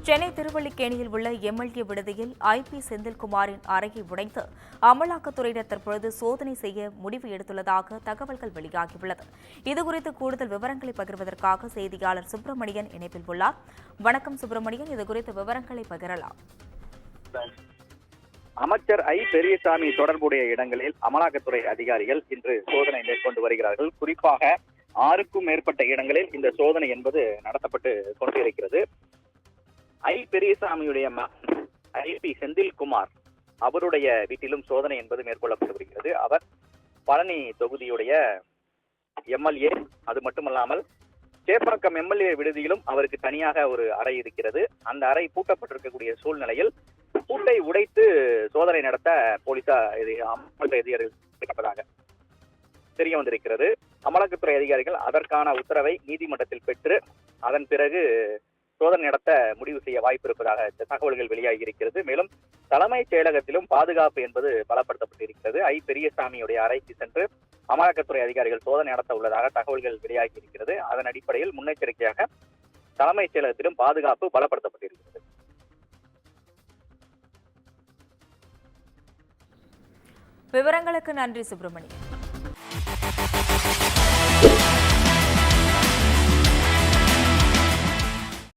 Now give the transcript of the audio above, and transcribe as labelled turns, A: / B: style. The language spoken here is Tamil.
A: சென்னை திருவல்லிக்கேணியில் உள்ள எம்எல்ஏ விடுதியில் ஐபி செந்தில்குமாரின் அறையை உடைத்து அமலாக்கத்துறையினர் தற்பொழுது சோதனை செய்ய முடிவு எடுத்துள்ளதாக தகவல்கள் வெளியாகியுள்ளது. இதுகுறித்து கூடுதல் விவரங்களை பகிர்வதற்காக செய்தியாளர் சுப்பிரமணியன் இணைப்பில் உள்ளார். வணக்கம் சுப்பிரமணியன், இதுகுறித்த விவரங்களை பகிரலாம்.
B: அமைச்சர் ஐ பெரியசாமி தொடர்புடைய இடங்களில் அமலாக்கத்துறை அதிகாரிகள் இன்று சோதனை மேற்கொண்டு வருகிறார்கள். குறிப்பாக 6க்கும் மேற்பட்ட இடங்களில் இந்த சோதனை என்பது நடத்தப்பட்டு கொண்டிருக்கிறது. ஐ பெரியசாமியுடைய ஐபி செந்தில்குமார் அவருடைய வீட்டிலும் சோதனை என்பது மேற்கொள்ளப்பட்டு வருகிறது. அவர் பழனி தொகுதியுடைய எம்எல்ஏ. அது மட்டுமல்லாமல் சேப்பாக்கம் எம்எல்ஏ விடுதியிலும் அவருக்கு தனியாக ஒரு அறை இருக்கிறது. அந்த அறை பூட்டப்பட்டிருக்கக்கூடிய சூழ்நிலையில் பூட்டை உடைத்து சோதனை நடத்த போலீசார் அதிகாரிகள் தெரிய வந்திருக்கிறது. அமலாக்கத்துறை அதிகாரிகள் அதற்கான உத்தரவை நீதிமன்றத்தில் பெற்று அதன் பிறகு சோதனை நடத்த முடிவு செய்ய வாய்ப்பு இருப்பதாக தகவல்கள் வெளியாகி இருக்கிறது. மேலும் தலைமைச் செயலகத்திலும் பாதுகாப்பு என்பது பலப்படுத்தப்பட்டிருக்கிறது. ஐ பெரியசாமியுடைய அறைக்கு சென்று அமலாக்கத்துறை அதிகாரிகள் சோதனை நடத்த உள்ளதாக தகவல்கள் வெளியாகி இருக்கிறது. அதன் அடிப்படையில் முன்னெச்சரிக்கையாக தலைமைச் செயலகத்திலும் பாதுகாப்பு பலப்படுத்தப்பட்டிருக்கிறது.
A: விவரங்களுக்கு நன்றி சுப்பிரமணியன்.